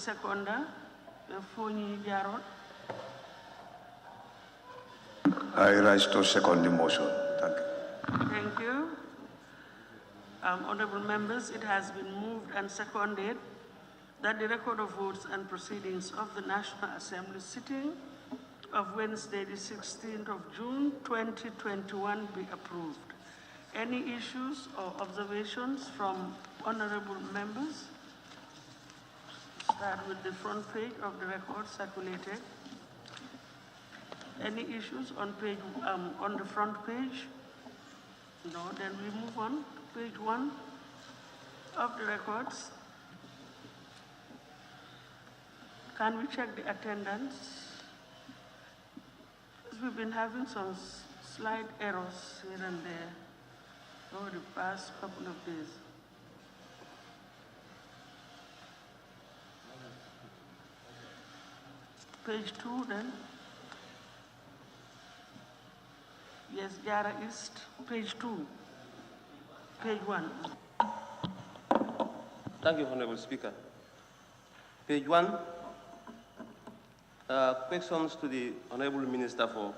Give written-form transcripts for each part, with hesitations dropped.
seconder, Fonyi Jarot. I rise to second the motion. Thank you. Thank you. Honorable members, it has been moved and seconded that the record of votes and proceedings of the National Assembly sitting of Wednesday, the 16th of June, 2021 be approved. Any issues or observations from honorable members? Start with the front page of the record circulated. Any issues on the front page? No, then we move on to page 1 of the records. Can we check the attendance? We've been having some slight errors here and there over the past couple of days. Page 2 then. Yes, Jara East, page 2, page 1. Thank you, Honorable Speaker. Page 1, questions to the Honorable Minister for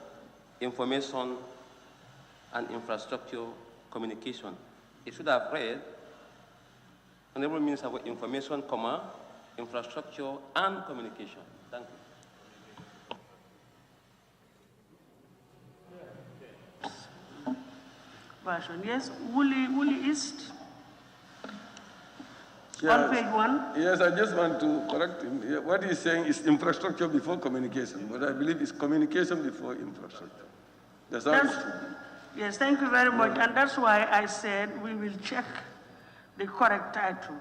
Information and Infrastructure Communication. It should have read, Honorable Minister for Information, Infrastructure and Communication. Thank you. Version. Yes, Woolly East. Yes. On page 1. Yes, I just want to correct him. What he's saying is infrastructure before communication, but I believe it's communication before infrastructure. That's how Yes, thank you very much. And that's why I said we will check the correct title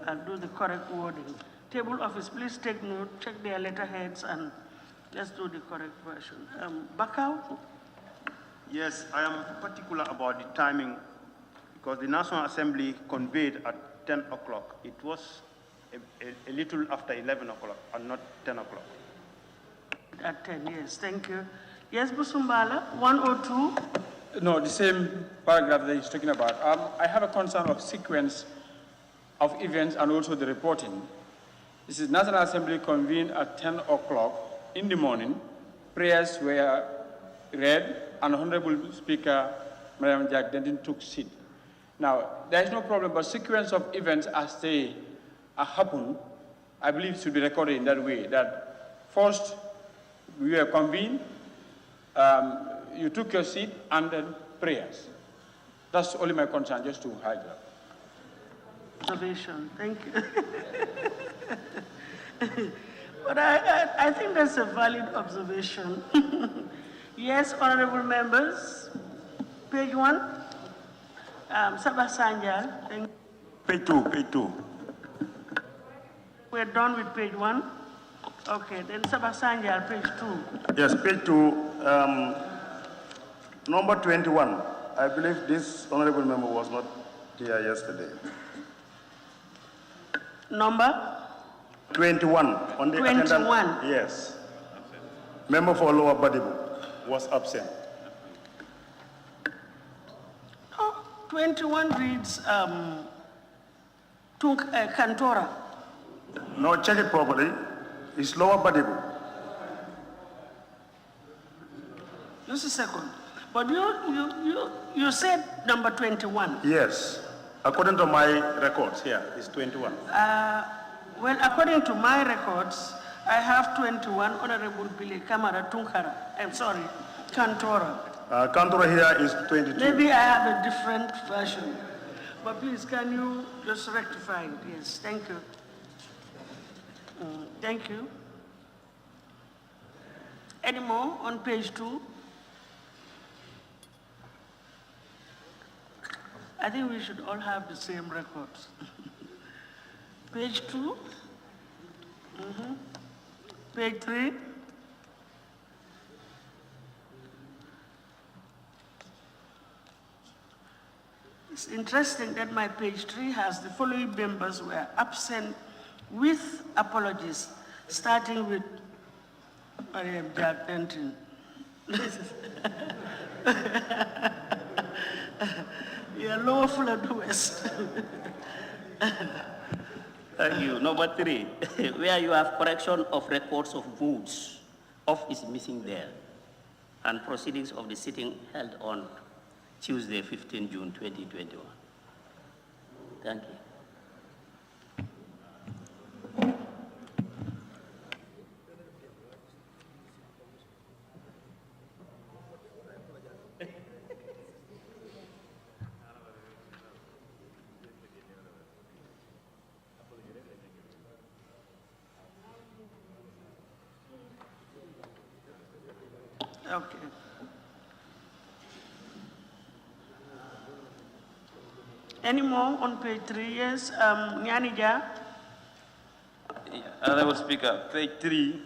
and do the correct wording. Table office, please take note, check their letterheads, and let's do the correct version. Bakau? Yes, I am particular about the timing because the National Assembly convened at 10 o'clock. It was a little after 11 o'clock and not 10 o'clock. At 10, yes, thank you. Yes, Busumbala, 102. No, the same paragraph that he's talking about. I have a concern of sequence of events and also the reporting. This is National Assembly convened at 10 o'clock in the morning. Prayers were read, and Honorable Speaker, Madam Jack Denton took seat. Now, there is no problem, but sequence of events as they happen, I believe should be recorded in that way, that first we were convened, you took your seat, and then prayers. That's only my concern, just to hide that. Observation, thank you. But I think that's a valid observation. Yes, honorable members. Page 1. Sabah Sanjal. Page 2, page 2. We're done with page 1. Okay, then Sabah Sanjal, page 2. Yes, page 2, number 21. I believe this honorable member was not here yesterday. Number? 21. On the 21. attendance, yes. Member for Lower Badibu was absent. 21 reads Kantora. No, check it properly. It's Lower Badibu. Just a second. But you said number 21. Yes. According to my records here, it's 21. Well, according to my records, I have 21 Honorable Billy Kamara Tunkara. I'm sorry, Kantora. Kantora here is 22. Maybe I have a different version. But please, can you just rectify it? Yes, thank you. Thank you. Any more on page 2? I think we should all have the same records. Page 2? Page 3? It's interesting that my page 3 has the following members were absent with apologies, starting with Mariam Jack Denton. Yeah, Lower Fulham West. Thank you. Number 3, where you have correction of records of votes, off is missing there, and proceedings of the sitting held on Tuesday, 15 June 2021. Thank you. Okay. Any more on page 3? Yes, Nyanija. Honorable Speaker, page 3,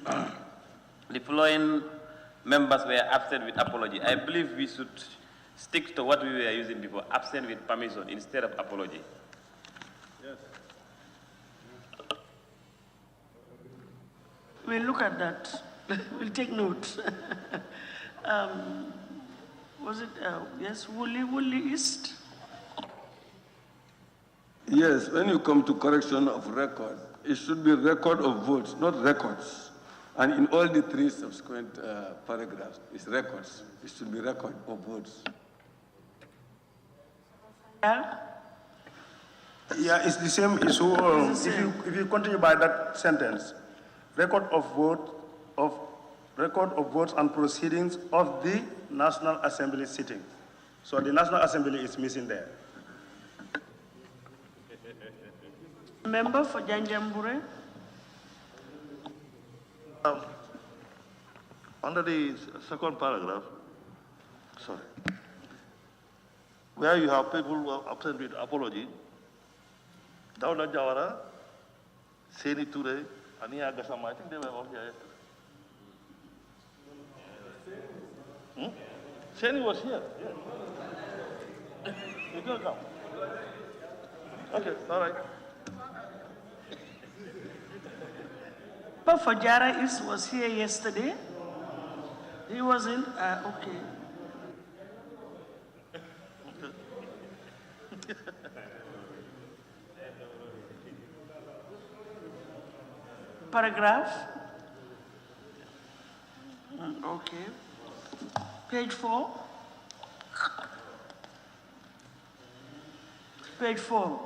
the following members were absent with apology. I believe we should stick to what we were using before, absent with permission instead of apology. Yes. We'll look at that. We'll take note. Was it, yes, Woolly East? Yes, when you come to correction of record, it should be record of votes, not records. And in all the 3 subsequent paragraphs, it's records. It should be record of votes. Yeah? Yeah, it's the same issue. If you continue by that sentence, record of votes and proceedings of the National Assembly sitting. So the National Assembly is missing there. Member for Janjambure? Under the second paragraph, sorry, where you have people who are absent with apology, Dawda Jawara, Seni Ture, Ania Gassama, I think they were all here yesterday. Seni was here. Yeah. You can come. Okay, all right. But Fajara East was here yesterday. He wasn't, okay. Paragraph? Okay. Page 4. Page 4.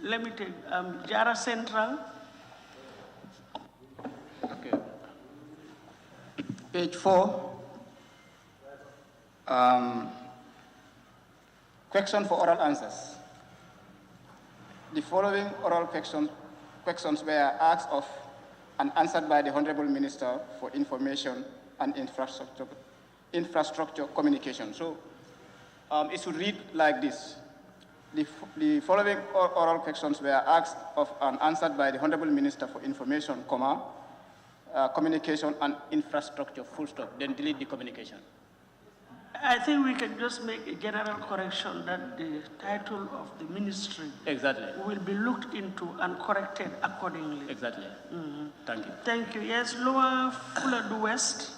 Let me take Jara Central. Okay. Page 4. Question for oral answers. The following oral questions were asked of and answered by the Honorable Minister for Information and Infrastructure Communication. So it should read like this. The following oral questions were asked of and answered by the Honorable Minister for Information, Communication and Infrastructure, full stop, then delete the communication. I think we can just make a general correction that the title of the ministry Exactly. will be looked into and corrected accordingly. Exactly. Thank you. Thank you. Yes, Lower Fuladu West.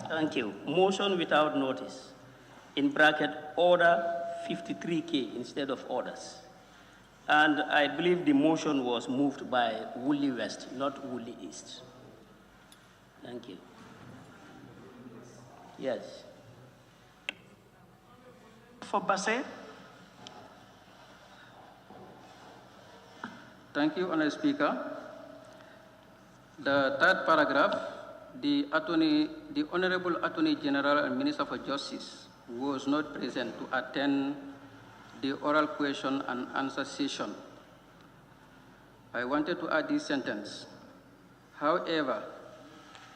Thank you. Motion without notice. In bracket, order 53K instead of orders. And I believe the motion was moved by Woolly West, not Woolly East. Thank you. Yes. For Basse. Thank you, Honourable Speaker. The third paragraph, the Honourable Attorney General and Minister for Justice was not present to attend the oral question and answer session. I wanted to add this sentence. However,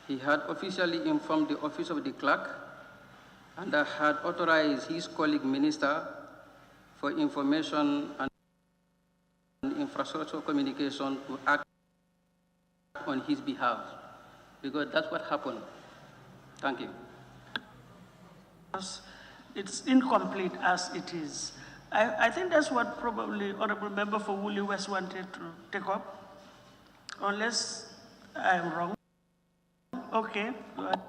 he had officially informed the Office of the Clerk and had authorized his colleague Minister for Information and Infrastructure Communication to act on his behalf, because that's what happened. Thank you. It's incomplete as it is. I think that's what probably Honorable Member for Woolly West wanted to take up, unless I'm wrong. Okay, go ahead.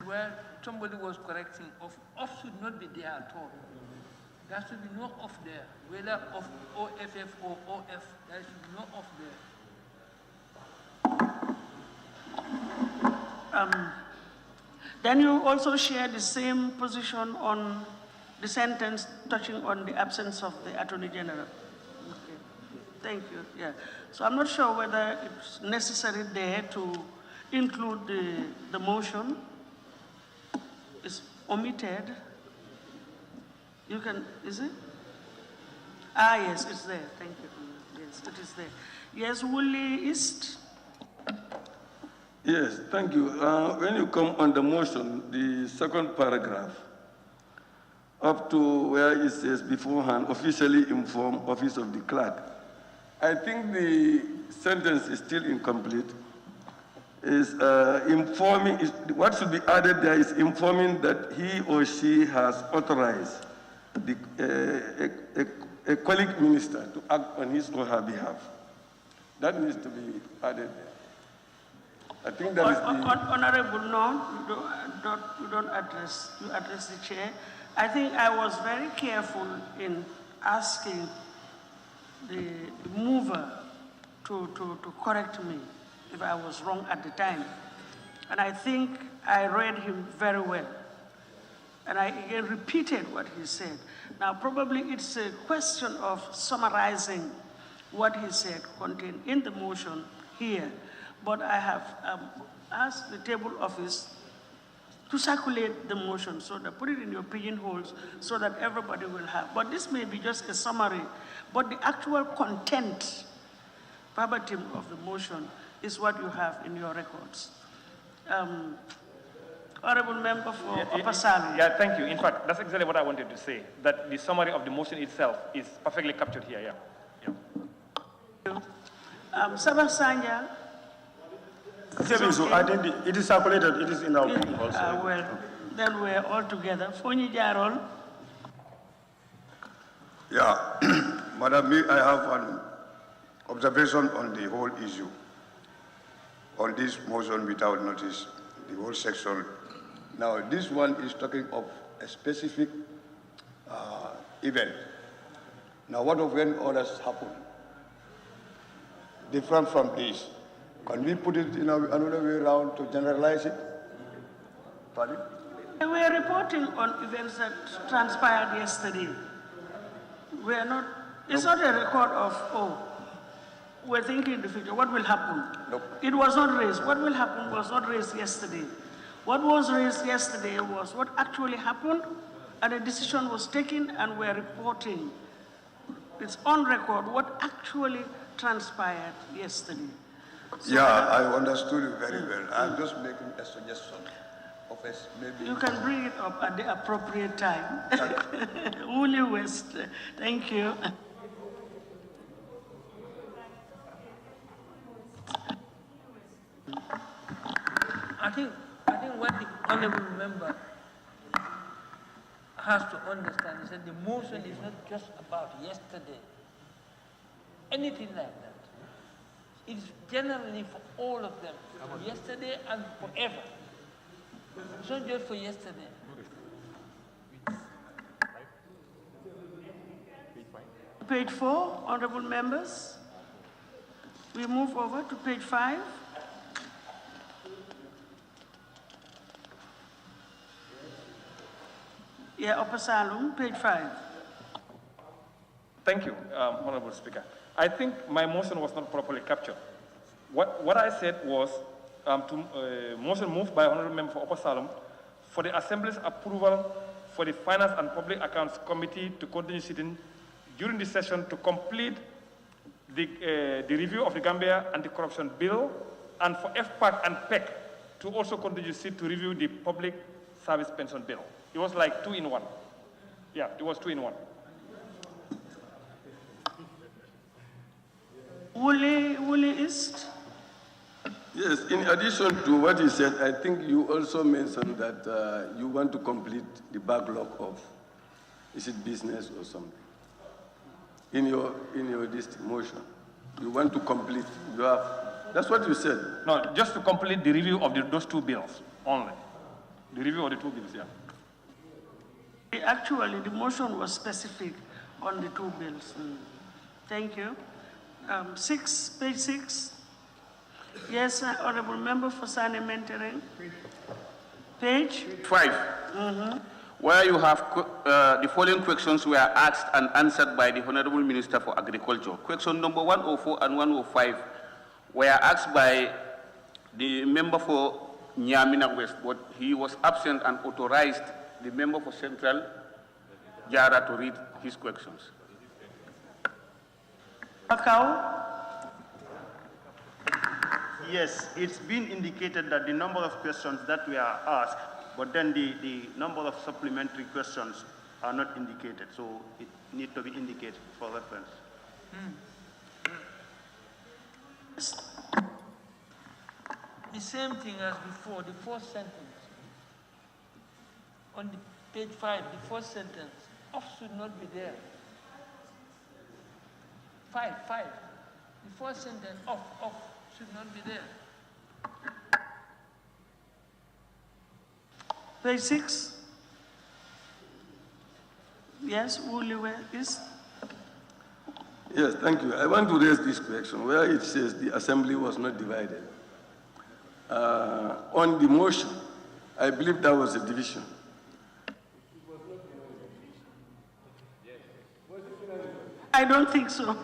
Where somebody was correcting, off should not be there at all. There should be no off there, whether of OFF or OF, there should be no off there. Then you also share the same position on the sentence touching on the absence of the Attorney General. Okay. Thank you. Yeah. So I'm not sure whether it's necessary there to include the motion. It's omitted. You can, is it? Ah, yes, it's there. Thank you. Yes, it is there. Yes, Woolley East. Yes, thank you. When you come on the motion, the second paragraph, up to where it says beforehand, officially inform Office of the Clerk. I think the sentence is still incomplete. Is informing, what should be added there is informing that he or she has authorized a colleague minister to act on his or her behalf. That needs to be added there. I think that is the... Honorable, no, you don't address, you address the chair. I think I was very careful in asking the mover to correct me if I was wrong at the time. And I think I read him very well. And I again repeated what he said. Now, probably it's a question of summarizing what he said contained in the motion here. But I have asked the table office to circulate the motion so that put it in your pigeonholes so that everybody will have. But this may be just a summary, but the actual content, verbatim of the motion is what you have in your records. Honorable Member for Upper Salu. Yeah, thank you. In fact, that's exactly what I wanted to say, that the summary of the motion itself is perfectly captured here, yeah. Sabah Sanya. So I think it is circulated, it is in our book also. Well, then we're all together. Fonyi Jarol. Yeah, Madam, I have an observation on the whole issue. On this motion without notice, the whole section. Now, this one is talking of a specific event. Now, what of when others happen? Different from this. Can we put it in another way around to generalize it? Pardon? We are reporting on events that transpired yesterday. We are not, it's not a record of, we're thinking in the future, what will happen? Nope. It was not raised. What will happen was not raised yesterday. What was raised yesterday was what actually happened, and a decision was taken, and we're reporting. It's on record what actually transpired yesterday. So yeah, I understood it very well. I'm just making a suggestion of a maybe. You can bring it up at the appropriate time. Woolly West, thank you. I think what the honorable member has to understand is that the motion is not just about yesterday, anything like that. It's generally for all of them, yesterday and forever. It's not just for yesterday. Page 4, honorable members. We move over to page 5. Yeah, Upper Salum, page 5. Thank you, Honorable Speaker. I think my motion was not properly captured. What I said was motion moved by Honorable Member for Upper Salum for the Assembly's approval for the Finance and Public Accounts Committee to continue sitting during the session to complete the review of the Gambia Anti-Corruption Bill, and for FPAC and PEC to also continue sit to review the Public Service Pension Bill. It was like 2 in 1. Yeah, it was 2 in 1. Woolly East? Yes, in addition to what you said, I think you also mentioned that you want to complete the backlog of, is it business or something? In your motion, you want to complete, you have, that's what you said. No, just to complete the review of those 2 bills only. The review of the 2 bills, yeah. Actually, the motion was specific on the two bills. Thank you. Page 6. Yes, Honorable Member for Sani Mentoring. Page 5. Where you have the following questions were asked and answered by the Honorable Minister for Agriculture. Question number 104 and 105 were asked by the member for Nyamina West, but he was absent and authorized the member for Central, Jara, to read his questions. Akau? Yes, it's been indicated that the number of questions that we are asked, but then the number of supplementary questions are not indicated, so it needs to be indicated for reference. The same thing as before, the fourth sentence. On the page 5, the fourth sentence, off should not be there. 5. The fourth sentence, off should not be there. Page 6. Yes, Uliwe is. Yes, thank you. I want to raise this question where it says the assembly was not divided. On the motion, I believe that was a division. I don't think so.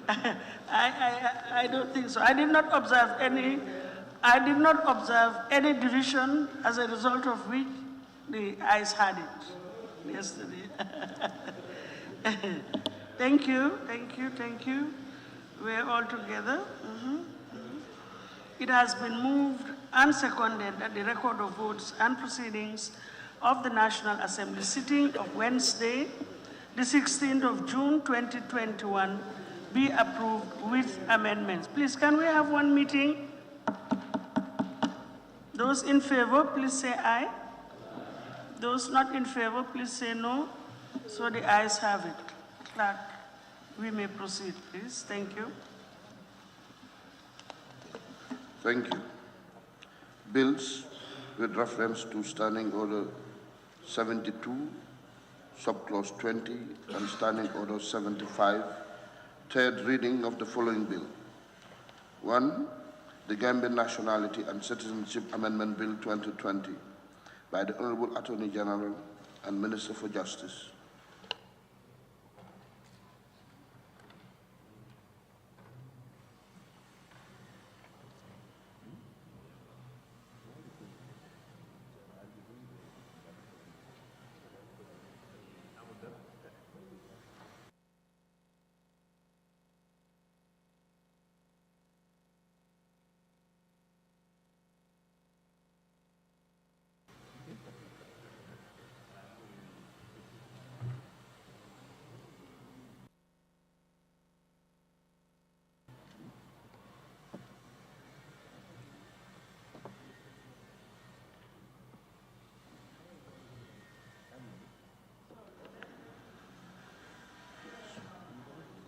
I don't think so. I did not observe any division, as a result of which the ayes had it yesterday. Thank you. We're all together. It has been moved and seconded that the record of votes and proceedings of the National Assembly sitting of Wednesday, the 16th of June, 2021, be approved with amendments. Please, can we have one meeting? Those in favor, please say aye. Those not in favor, please say no. So the ayes have it. Clerk, we may proceed, please. Thank you. Thank you. Bills with reference to Standing Order 72, Subclause 20, and Standing Order 75, third reading of the following bill. 1. The Gambian Nationality and Citizenship Amendment Bill 2020 by the Honorable Attorney General and Minister for Justice.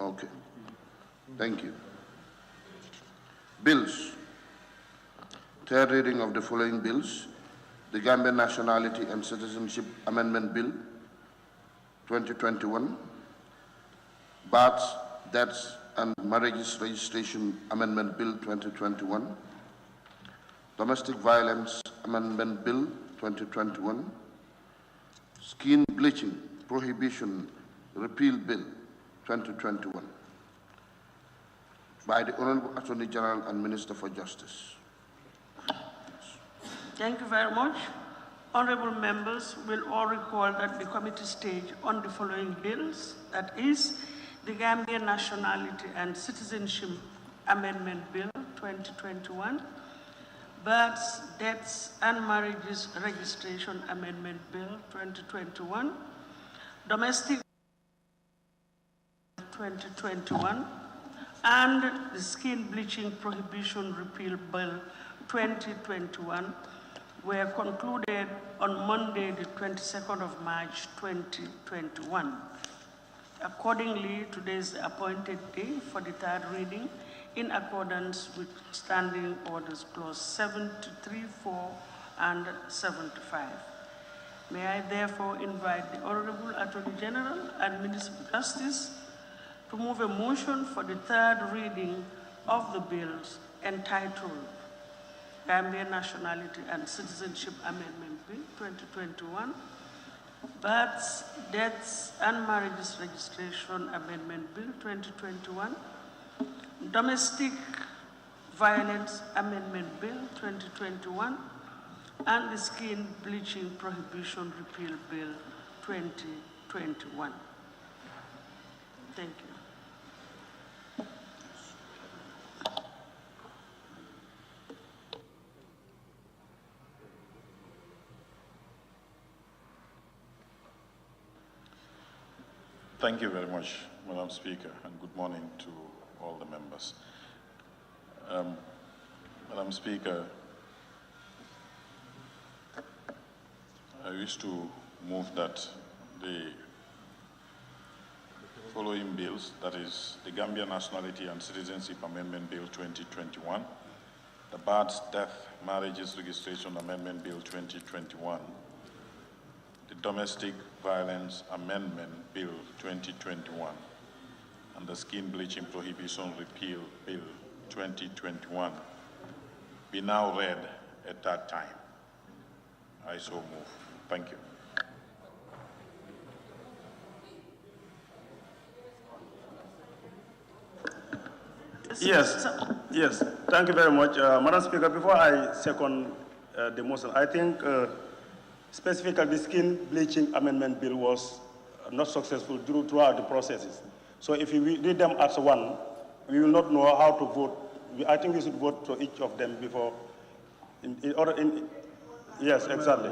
Okay. Thank you. Bills. Third reading of the following bills. The Gambian Nationality and Citizenship Amendment Bill 2021. Births, Deaths and Marriages Registration Amendment Bill 2021. Domestic Violence Amendment Bill 2021. Skin Bleaching Prohibition Repeal Bill 2021 by the Honorable Attorney General and Minister for Justice. Thank you very much. Honorable members will all recall that the committee stage on the following bills, that is, the Gambian Nationality and Citizenship Amendment Bill 2021, Births, Deaths and Marriages Registration Amendment Bill 2021, Domestic 2021, and the Skin Bleaching Prohibition Repeal Bill 2021 were concluded on Monday, the 22nd of March, 2021. Accordingly, today is the appointed day for the third reading in accordance with Standing Orders Clause 73, 4, and 75. May I therefore invite the Honorable Attorney General and Minister of Justice to move a motion for the third reading of the bills entitled Gambia Nationality and Citizenship Amendment Bill 2021, Births, Deaths and Marriages Registration Amendment Bill 2021, Domestic Violence Amendment Bill 2021, and the Skin Bleaching Prohibition Repeal Bill 2021. Thank you. Thank you very much, Madam Speaker, and good morning to all the members. Madam Speaker, I wish to move that the following bills, that is the Gambia Nationality and Citizenship Amendment Bill 2021, the Births, Death, Marriages Registration Amendment Bill 2021, the Domestic Violence Amendment Bill 2021, and the Skin Bleaching Prohibition Repeal Bill 2021 be now read at that time. I so move. Thank you. Yes, yes. Thank you very much. Madam Speaker, before I second the motion, I think specifically the Skin Bleaching Amendment Bill was not successful throughout the processes. So if we read them as one, we will not know how to vote. I think we should vote for each of them before. Yes, exactly.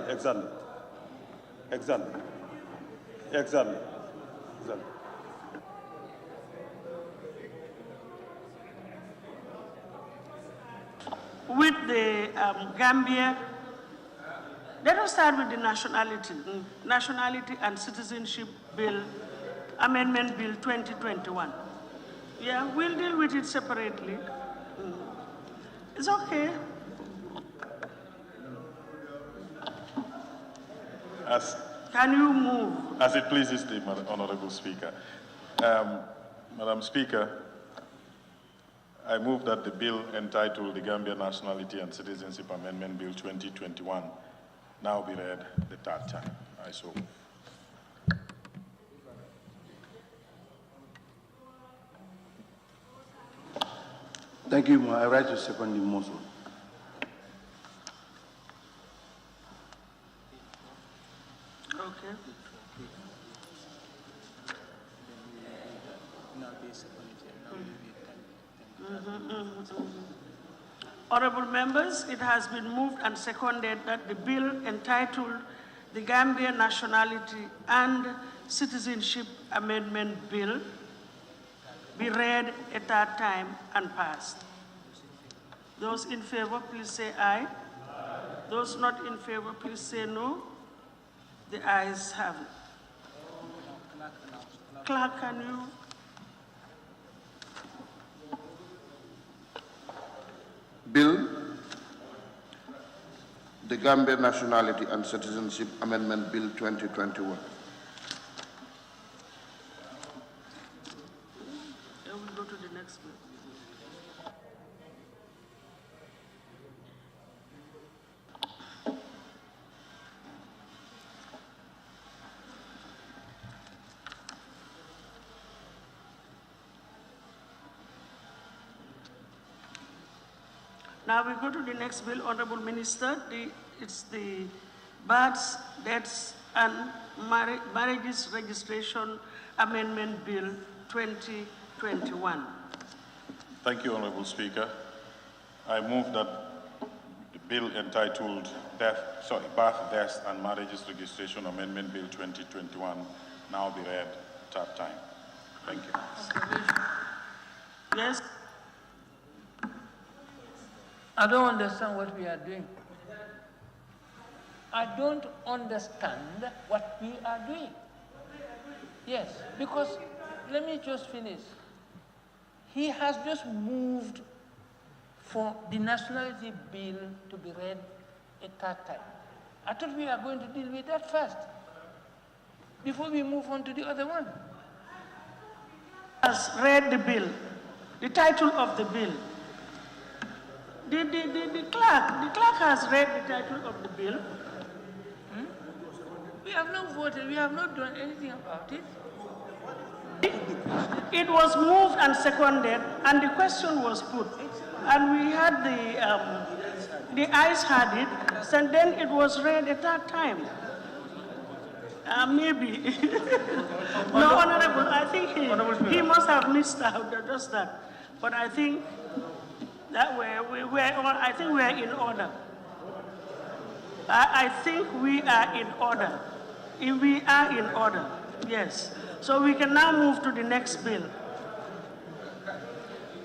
With the Gambia, let us start with the Nationality and Citizenship Bill, Amendment Bill 2021. Yeah, we'll deal with it separately. It's okay. Can you move? As it pleases the Honorable Speaker. Madam Speaker, I move that the bill entitled the Gambia Nationality and Citizenship Amendment Bill 2021 now be read the third time. I so move. Thank you. I write to second the motion. Okay. Honorable members, it has been moved and seconded that the bill entitled the Gambia Nationality and Citizenship Amendment Bill be read at that time and passed. Those in favor, please say aye. Those not in favor, please say no. The ayes have it. Clerk, can you? Bill, the Gambia Nationality and Citizenship Amendment Bill 2021. Then we'll go to the next bill. Now we go to the next bill, Honorable Minister. It's the Births, Deaths and Marriages Registration Amendment Bill 2021. Thank you, Honorable Speaker. I move that the bill entitled Birth, Deaths and Marriages Registration Amendment Bill 2021 now be read third time. Thank you. Yes. I don't understand what we are doing. I don't understand what we are doing. Yes, because let me just finish. He has just moved for the nationality bill to be read a third time. I thought we are going to deal with that first, before we move on to the other one. Has read the bill, the title of the bill. The clerk has read the title of the bill. We have not voted, we have not done anything about it. It was moved and seconded, and the question was put. And we had the ayes had it, and then it was read a third time. Maybe. No, Honorable, I think he must have missed out just that. But I think that I think we are in order. I think we are in order. If we are in order, yes. So we can now move to the next bill.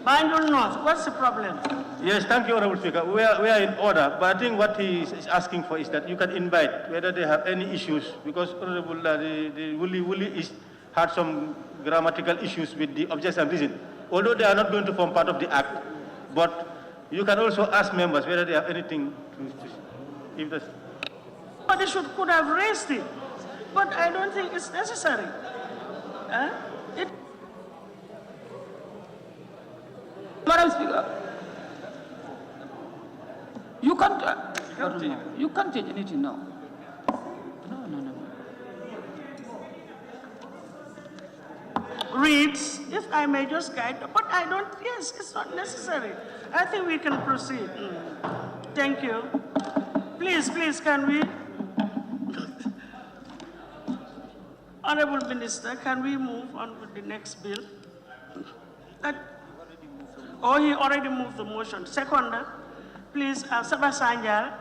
Banjul North, what's the problem? Yes, thank you, Honorable Speaker. We are in order, but I think what he is asking for is that you can invite whether they have any issues, because Honorable the Wuli had some grammatical issues with the objects and reason. Although they are not going to form part of the act, but you can also ask members whether they have anything to if that's... But they could have raised it, but I don't think it's necessary. Madam Speaker, you can't change anything now. No. Reads, if I may just guide, but I don't, yes, it's not necessary. I think we can proceed. Thank you. Please, can we? Honorable Minister, can we move on with the next bill? He already moved the motion. Seconder, please, Sabah Sanjal.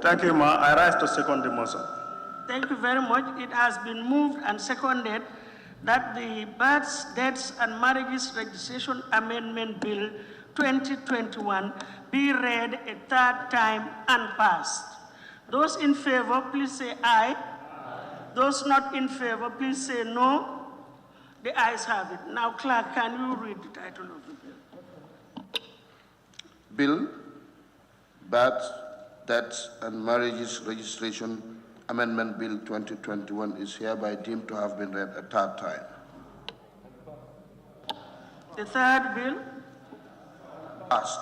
Thank you, Ma. I rise to second the motion. Thank you very much. It has been moved and seconded that the Births, Deaths and Marriages Registration Amendment Bill 2021 be read a third time and passed. Those in favor, please say aye. Those not in favor, please say no. The ayes have it. Now, Clerk, can you read the title of the bill? Bill, Births, Deaths and Marriages Registration Amendment Bill 2021 is hereby deemed to have been read a third time. The third bill? Passed.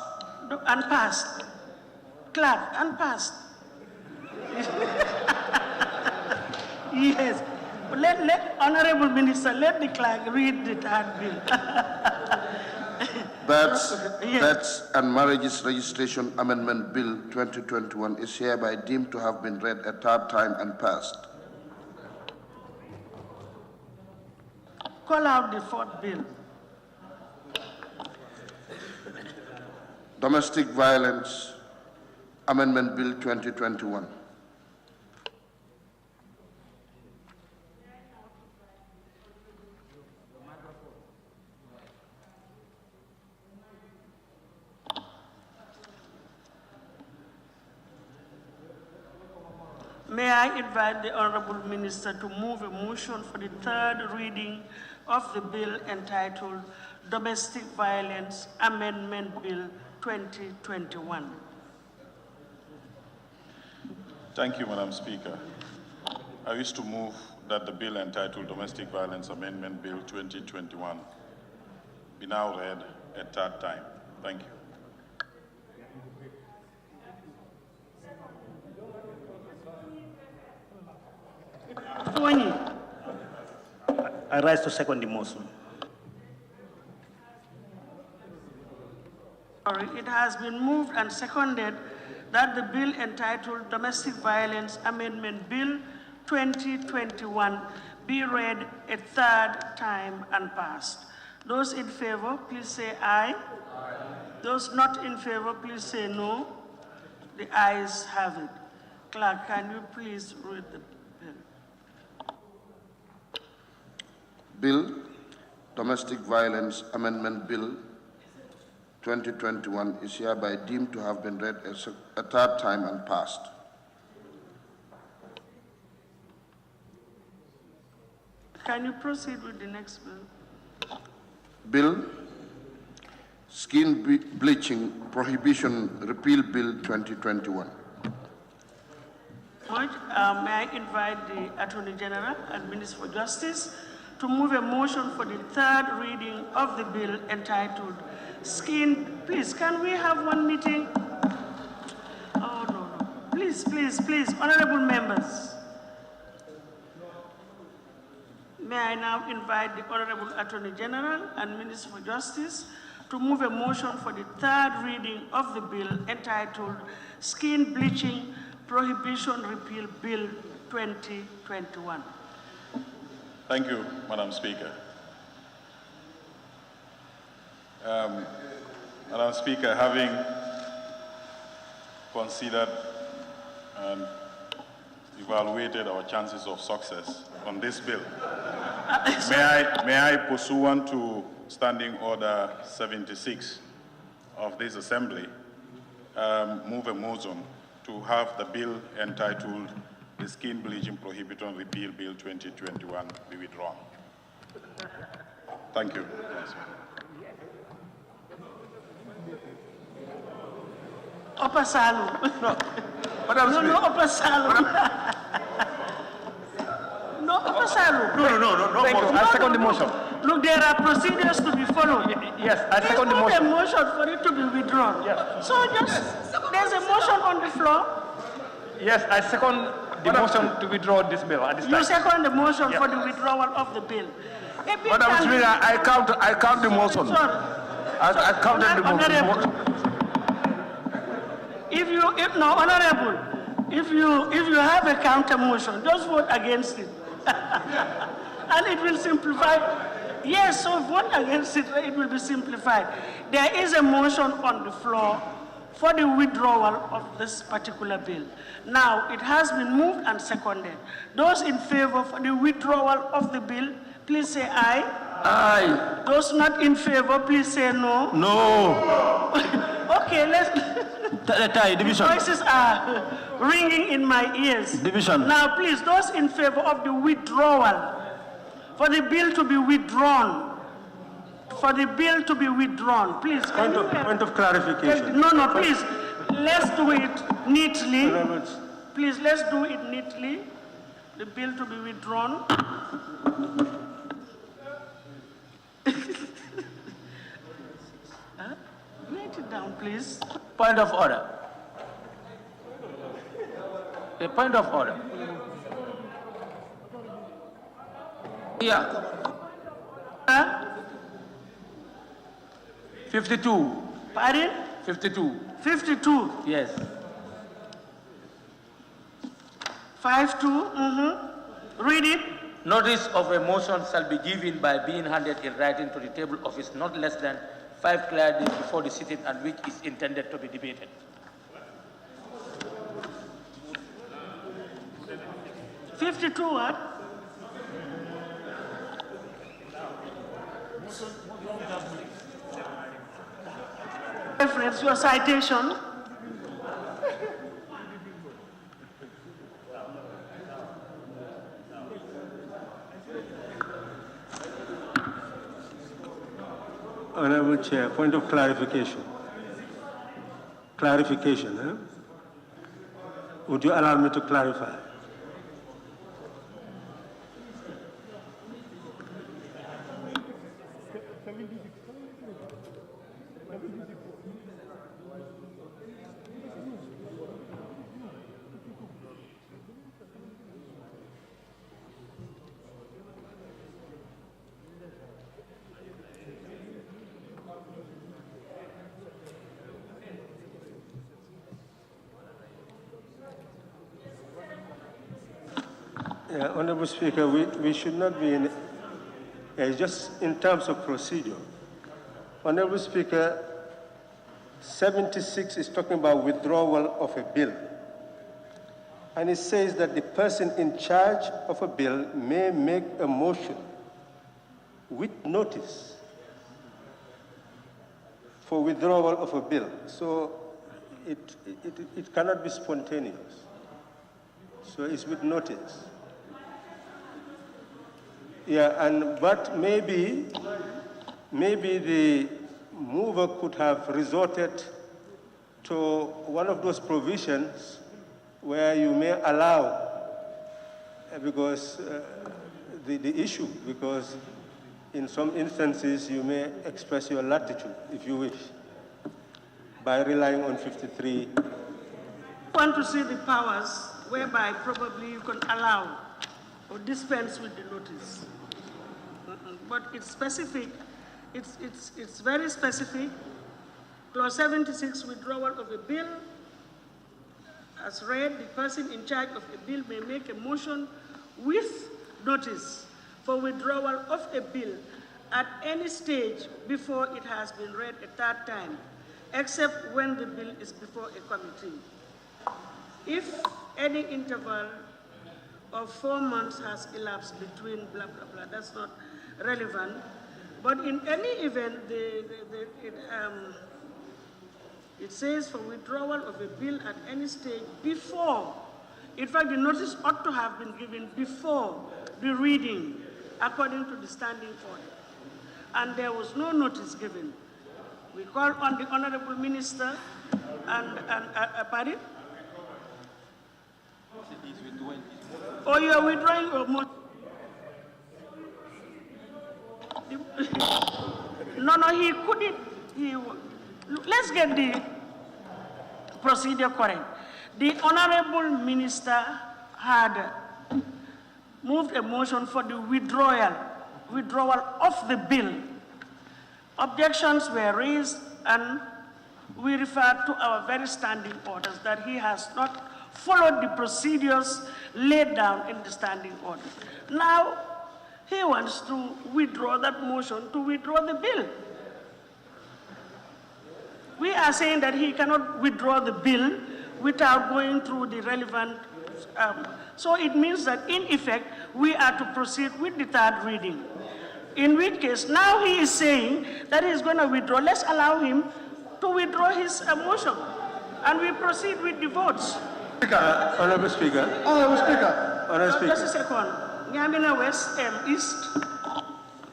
And passed. Clerk, and passed. Yes. Let Honorable Minister, let the clerk read the third bill. Births, Deaths and Marriages Registration Amendment Bill 2021 is hereby deemed to have been read a third time and passed. Call out the fourth bill. Domestic Violence Amendment Bill 2021. May I invite the Honorable Minister to move a motion for the third reading of the bill entitled Domestic Violence Amendment Bill 2021. Thank you, Madam Speaker. I wish to move that the bill entitled Domestic Violence Amendment Bill 2021 be now read a third time. Thank you. I rise to second the motion. It has been moved and seconded that the bill entitled Domestic Violence Amendment Bill 2021 be read a third time and passed. Those in favor, please say aye. Those not in favor, please say no. The ayes have it. Clerk, can you please read the bill? Bill, Domestic Violence Amendment Bill 2021 is hereby deemed to have been read a third time and passed. Can you proceed with the next bill? Bill, Skin Bleaching Prohibition Repeal Bill 2021. much. May I invite the Attorney General and Minister for Justice to move a motion for the third reading of the bill entitled Skin. Please, can we have one meeting? Oh, no. Please, honorable members. May I now invite the Honorable Attorney General and Minister for Justice to move a motion for the third reading of the bill entitled Skin Bleaching Prohibition Repeal Bill 2021. Thank you, Madam Speaker. Madam Speaker, having considered and evaluated our chances of success on this bill, may I, pursuant to Standing Order 76 of this Assembly, move a motion to have the bill entitled the Skin Bleaching Prohibition Repeal Bill 2021 be withdrawn. Thank you. Upper Salum. No, Upper Salum. No, Upper Salum. No. I second the motion. Look, there are procedures to be followed. Yes, I second the motion. There's not a motion for it to be withdrawn. Yes. So there's a motion on the floor. Yes, I second the motion to withdraw this bill at this time. You second the motion for the withdrawal of the bill. Madam Speaker, I count the motion. Sorry. I counted the motion. If you have a counter motion, just vote against it. And it will simplify. Yes, so vote against it, it will be simplified. There is a motion on the floor for the withdrawal of this particular bill. Now, it has been moved and seconded. Those in favor for the withdrawal of the bill, please say aye. Aye. Those not in favor, please say no. No. Okay, let's... Division. Voices are ringing in my ears. Division. Now, please, those in favor of the withdrawal, for the bill to be withdrawn, please. Point of clarification. No, please. Let's do it neatly. Please, let's do it neatly. The bill to be withdrawn. Write it down, please. Point of order. A point of order. Yeah. 52. Pardon? 52. 52. Yes. 52. Read it. Notice of a motion shall be given by being handed in writing to the table of office not less than 5 clear days before the sitting and which is intended to be debated. What? Reference your citation. Honorable Chair, point of clarification. Would you allow me to clarify? Honorable Speaker, we should not be in, just in terms of procedure. Honorable Speaker, 76 is talking about withdrawal of a bill. And it says that the person in charge of a bill may make a motion with notice for withdrawal of a bill. So it cannot be spontaneous. So it's with notice. Yeah, but maybe the mover could have resorted to one of those provisions where you may allow, because the issue, because in some instances you may express your latitude, if you wish, by relying on 53. I want to see the powers whereby probably you can allow or dispense with the notice. But it's specific, it's very specific. Clause 76, withdrawal of a bill. As read, the person in charge of a bill may make a motion with notice for withdrawal of a bill at any stage before it has been read a third time, except when the bill is before a committee. If any interval of 4 months has elapsed between blah, blah, blah, that's not relevant. But in any event, it says for withdrawal of a bill at any stage before. In fact, the notice ought to have been given before the reading, according to the standing order. And there was no notice given. We called on the Honorable Minister pardon? Oh, you are withdrawing your motion? No, he couldn't. Let's get the procedure correct. The Honorable Minister had moved a motion for the withdrawal of the bill. Objections were raised, and we referred to our very standing orders that he has not followed the procedures laid down in the standing order. Now, he wants to withdraw that motion to withdraw the bill. We are saying that he cannot withdraw the bill without going through the relevant, so it means that in effect, we are to proceed with the third reading. In which case, now he is saying that he's going to withdraw. Let's allow him to withdraw his motion, and we proceed with the votes. Honorable Speaker. Honorable Speaker. Honorable Speaker. Just a second. Nyamina West, East.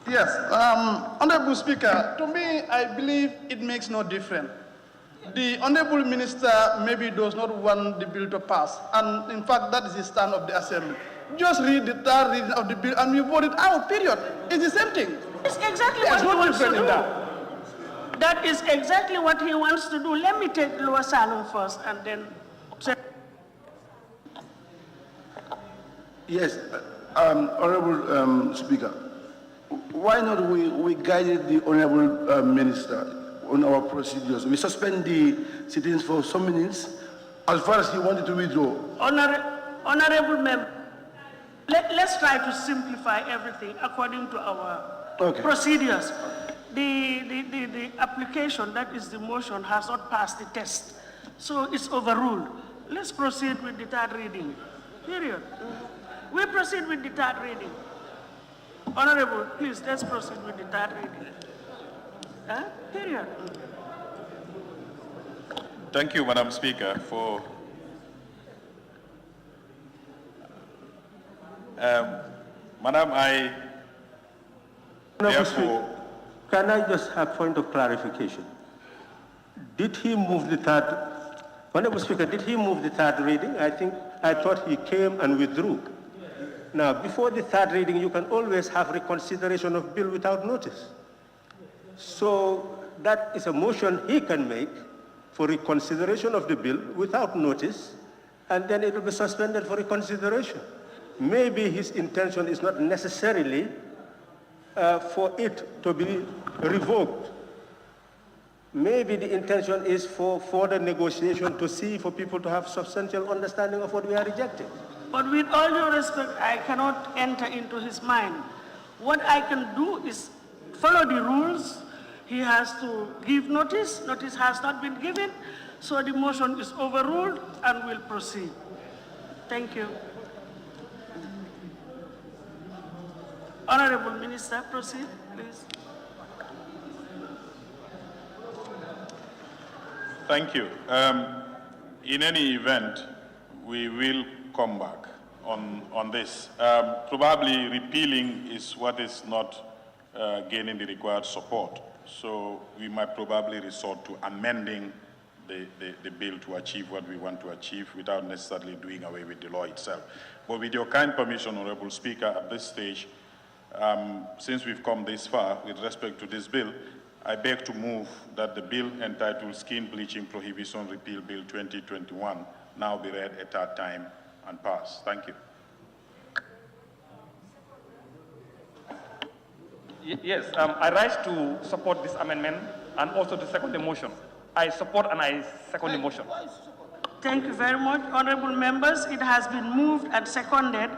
Yes, Honorable Speaker, to me, I believe it makes no difference. The Honorable Minister maybe does not want the bill to pass, and in fact, that is the stand of the Assembly. Just read the third reading of the bill and we vote it out, period. It's the same thing. It's exactly what he wants to do. That is exactly what he wants to do. Let me take Lower Salon first and then say. Yes, Honorable Speaker, why not we guided the Honorable Minister on our procedures? We suspend the sittings for some minutes as far as he wanted to withdraw. Honorable Member, let's try to simplify everything according to our procedures. The application, that is the motion, has not passed the test, so it's overruled. Let's proceed with the third reading, period. We proceed with the third reading. Honorable, please, let's proceed with the third reading. Period. Thank you, Madam Speaker, for Madam, therefore, can I just have a point of clarification? Did he move the third, Honorable Speaker, did he move the third reading? I thought he came and withdrew. Now, before the third reading, you can always have reconsideration of bill without notice. So that is a motion he can make for reconsideration of the bill without notice, and then it will be suspended for reconsideration. Maybe his intention is not necessarily for it to be revoked. Maybe the intention is for further negotiation to see for people to have substantial understanding of what we are rejecting. But with all due respect, I cannot enter into his mind. What I can do is follow the rules. He has to give notice. Notice has not been given, so the motion is overruled and will proceed. Thank you. Honorable Minister, proceed, please. thank you. In any event, we will come back on this. Probably repealing is what is not gaining the required support. So we might probably resort to amending the bill to achieve what we want to achieve without necessarily doing away with the law itself. But with your kind permission, Honorable Speaker, at this stage, since we've come this far with respect to this bill, I beg to move that the bill entitled Skin Bleaching Prohibition Repeal Bill 2021 now be read a third time and pass. Thank you. Yes, I rise to support this amendment and also to second the motion. I support and I second the motion. Thank you very much. Honorable members, it has been moved and seconded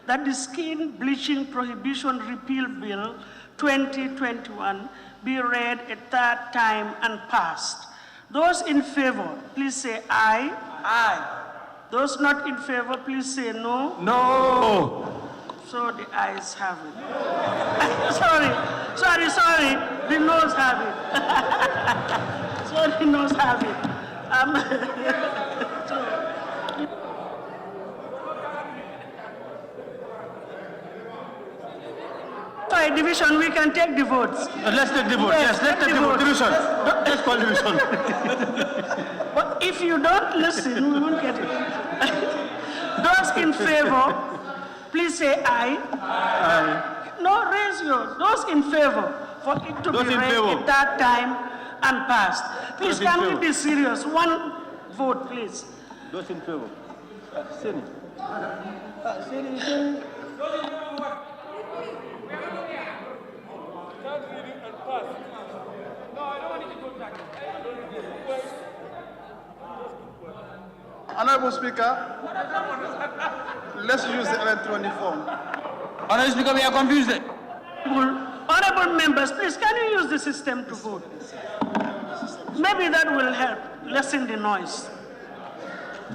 that the Skin Bleaching Prohibition Repeal Bill 2021 be read a third time and passed. Those in favor, please say aye. Aye. Those not in favor, please say no. No. So the ayes have it. sorry. The noes have it. So the noes have it. By division, we can take the votes. Let's take the vote. Yes, let's take the vote. Division. Let's call division. But if you don't listen, we won't get it. Those in favor, please say aye. Aye. No, raise yours. Those in favor for it to be read a third time and passed. Please, can we be serious? One vote, please. Those in favor. Honorable Speaker, let's use the electronic form. Honorable Speaker, we are confused. Honorable members, please, can you use the system to vote? Maybe that will help lessen the noise.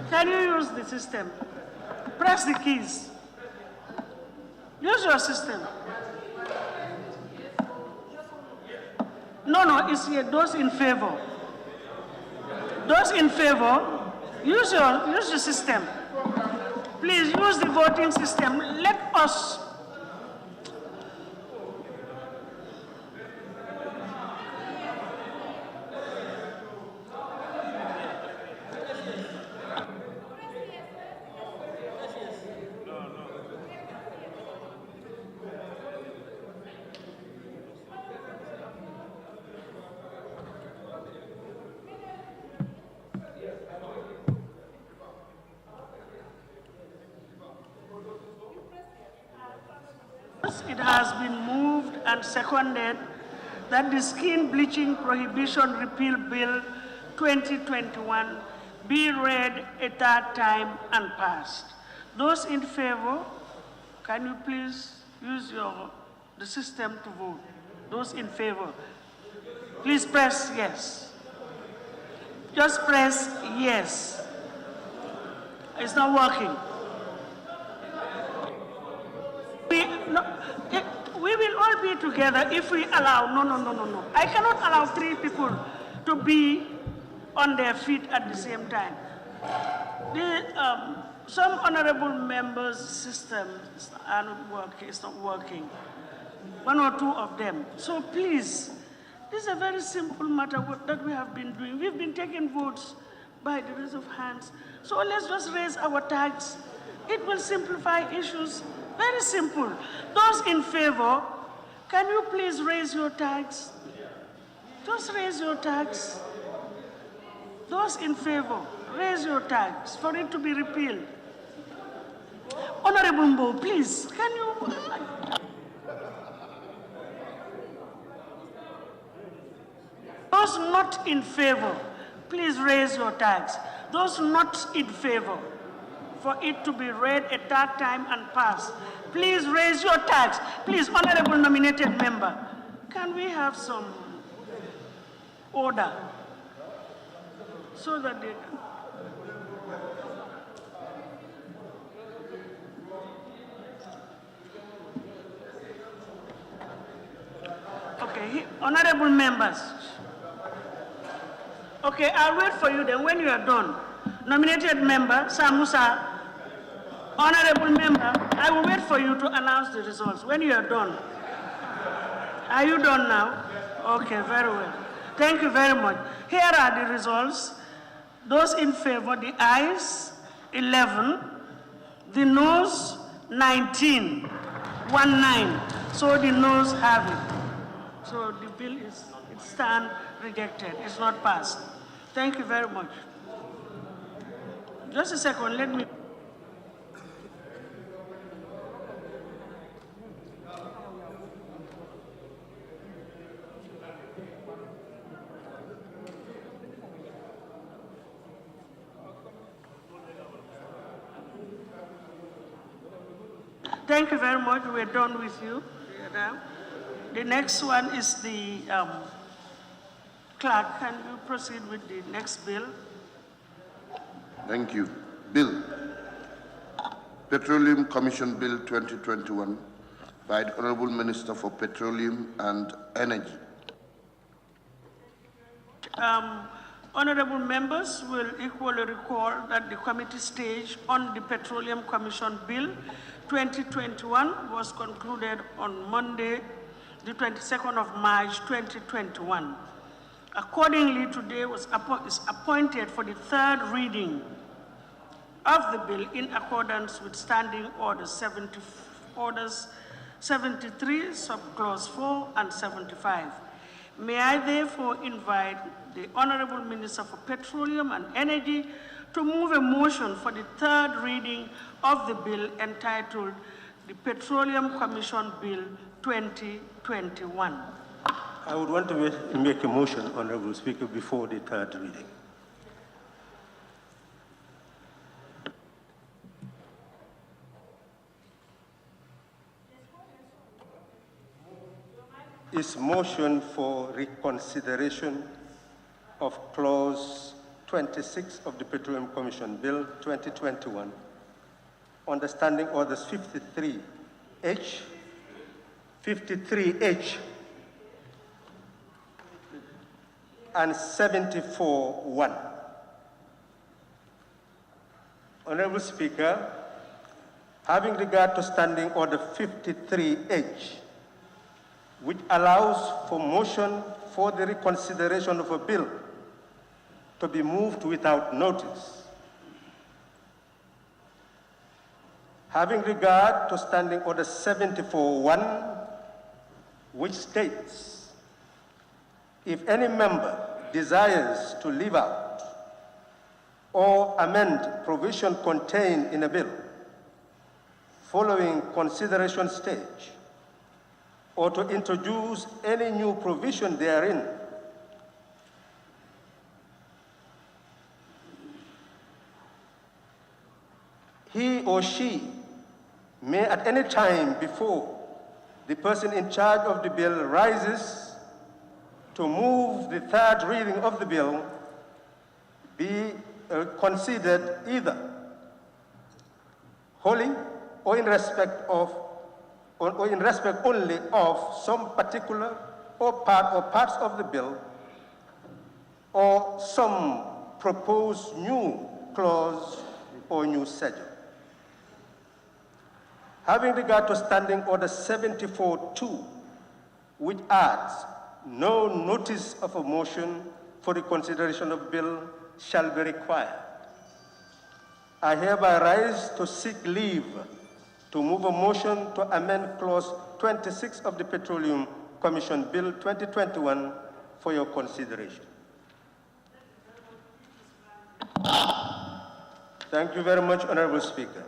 Can you use the system? Press the keys. Use your system. No, it's here. Those in favor. Those in favor, use the system. Please use the voting system. Let us. It has been moved and seconded that the Skin Bleaching Prohibition Repeal Bill 2021 be read a third time and passed. Those in favor, can you please use the system to vote? Those in favor, please press yes. Just press yes. It's not working. We will all be together if we allow, no. I cannot allow 3 people to be on their feet at the same time. Some honorable members' systems are not working, it's not working. 1 or 2 of them. So please, this is a very simple matter that we have been doing. We've been taking votes by the raise of hands. So let's just raise our tags. It will simplify issues. Very simple. Those in favor, can you please raise your tags? Just raise your tags. Those in favor, raise your tags for it to be repealed. Honorable Mbo, please, can you? Those not in favor, please raise your tags. Those not in favor, for it to be read a third time and pass. Please raise your tags. Please, honorable nominated member, can we have some order so that they can... Okay, honorable members. Okay, I'll wait for you then when you are done. Nominated member, Samusa, honorable member, I will wait for you to announce the results when you are done. Are you done now? Okay, very well. Thank you very much. Here are the results. Those in favor, the ayes, 11, the noes, 19, 19. So the noes have it. So the bill is, it stands rejected. It's not passed. Thank you very much. Just a second, let me. Thank you very much. We're done with you. The next one is the clerk. Can you proceed with the next bill? Thank you. Bill. Petroleum Commission Bill 2021 by the Honorable Minister for Petroleum and Energy. Honorable members will equally recall that the committee stage on the Petroleum Commission Bill 2021 was concluded on Monday, the 22nd of March 2021. Accordingly, today is appointed for the third reading of the bill in accordance with Standing Orders 73, subclause 4 and 75. May I therefore invite the Honorable Minister for Petroleum and Energy to move a motion for the third reading of the bill entitled the Petroleum Commission Bill 2021. I would want to make a motion, Honorable Speaker, before the third reading. Is motion for reconsideration of clause 26 of the Petroleum Commission Bill 2021, understanding orders 53H, 53H, and 74.1. Honorable Speaker, having regard to Standing Order 53H, which allows for motion for the reconsideration of a bill to be moved without notice. Having regard to Standing Order 74.1, which states, if any member desires to leave out or amend provision contained in a bill following consideration stage, or to introduce any new provision therein, he or she may at any time before the person in charge of the bill rises to move the third reading of the bill be considered either wholly or in respect only of some particular or parts of the bill, or some proposed new clause or new schedule. Having regard to Standing Order 74.2, which adds, no notice of a motion for the consideration of bill shall be required, I hereby rise to seek leave to move a motion to amend Clause 26 of the Petroleum Commission Bill 2021 for your consideration. Thank you very much, Honorable Speaker.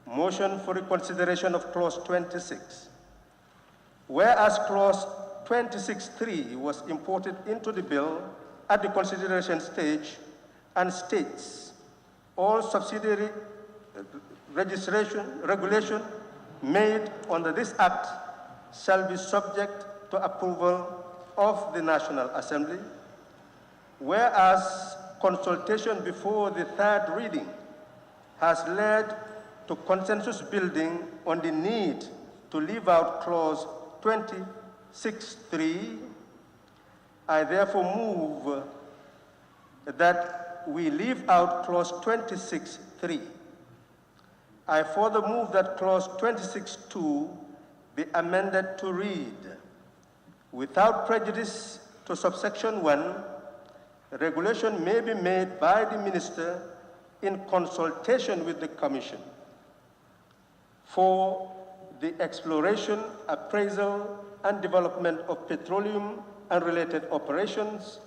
Motion for reconsideration of Clause 26. Whereas Clause 26.3 was imported into the bill at the consideration stage and states, all subsidiary regulation made under this Act shall be subject to approval of the National Assembly, whereas consultation before the third reading has led to consensus building on the need to leave out Clause 26.3, I therefore move that we leave out Clause 26.3. I further move that Clause 26.2 be amended to read, without prejudice to subsection 1, Regulation may be made by the minister in consultation with the Commission for the exploration, appraisal, and development of petroleum and related operations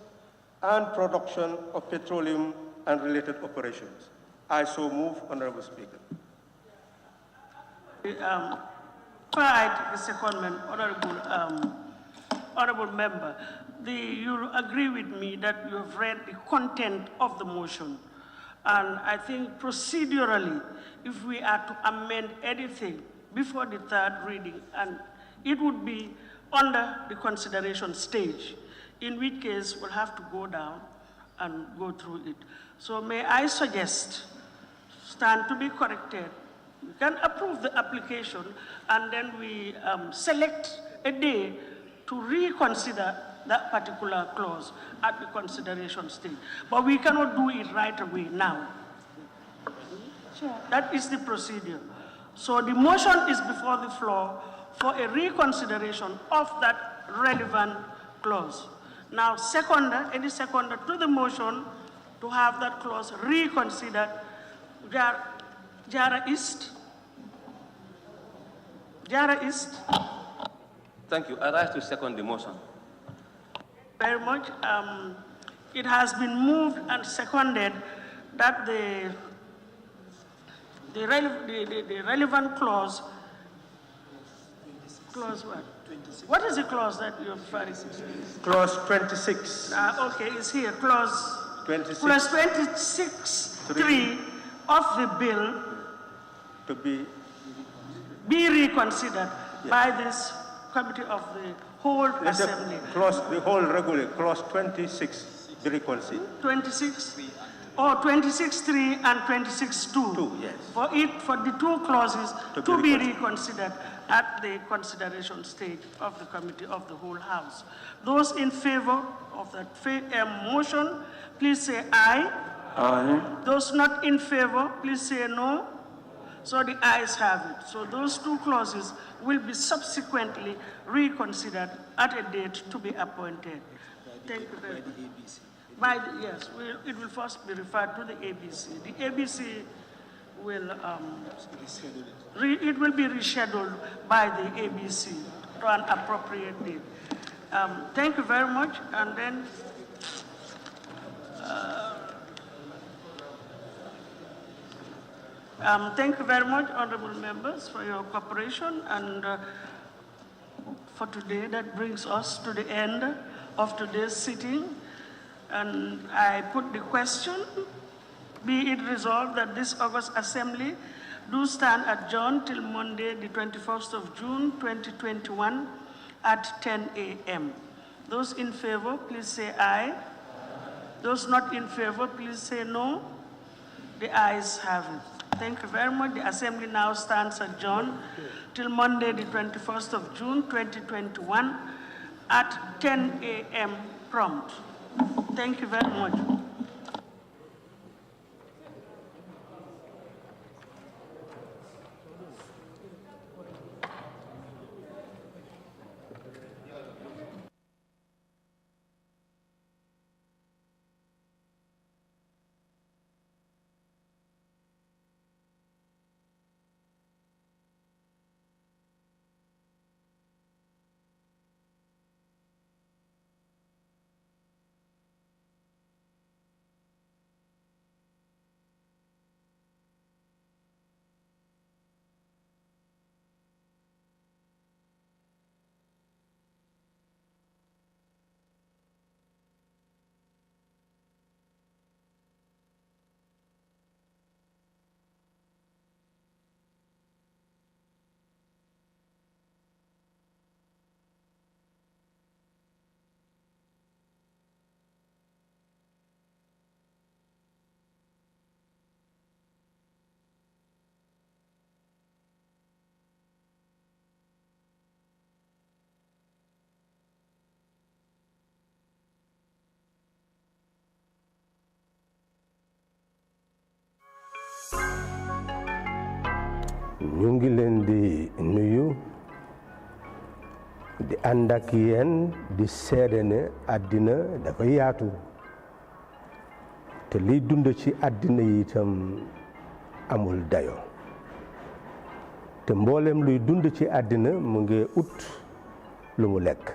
and production of petroleum and related operations. I so move, Honorable Speaker. Prior to the secondment, Honorable Member, you agree with me that you have read the content of the motion. And I think procedurally, if we are to amend anything before the third reading, and it would be under the consideration stage, in which case we'll have to go down and go through it. So may I suggest, stand to be corrected, we can approve the application and then we select a day to reconsider that particular clause at the consideration stage. But we cannot do it right away now. That is the procedure. So the motion is before the floor for a reconsideration of that relevant clause. Now, any seconder to the motion to have that clause reconsidered. Jara East. Jara East. Thank you. I rise to second the motion. Very much. It has been moved and seconded that the relevant clause what? 26. What is the clause that you're referring to? Clause 26. Okay, it's here. Clause 26. Clause 26.3 of the bill to be reconsidered by this committee of the whole assembly. The whole regular, clause 26 be reconsidered. 26? Or 26.3 and 26.2. Yes. For the two clauses to be reconsidered at the consideration stage of the committee of the whole House. Those in favor of that motion, please say aye. Aye. Those not in favor, please say no. So the ayes have it. So those two clauses will be subsequently reconsidered at a date to be appointed. Thank you very much. Yes, it will first be referred to the ABC. The ABC will, it will be rescheduled by the ABC to an appropriate date. Thank you very much. And then, thank you very much, honorable members, for your cooperation. And for today, that brings us to the end of today's sitting. And I put the question, be it resolved that this August Assembly do stand adjourned till Monday, the 21st of June, 2021 at 10 a.m. Those in favor, please say aye. Those not in favor, please say no. The ayes have it. Thank you very much. The Assembly now stands adjourned till Monday, the 21st of June, 2021 at 10 a.m. prompt. Thank you very much. ñu ngi leen di nuyu di ànd ak yéen di seede ne àddina dafa yaatu te liy dund ci àddina yi itam amul dayo te mboolem luy dund ci àddina mu ngi ut lu mu lekk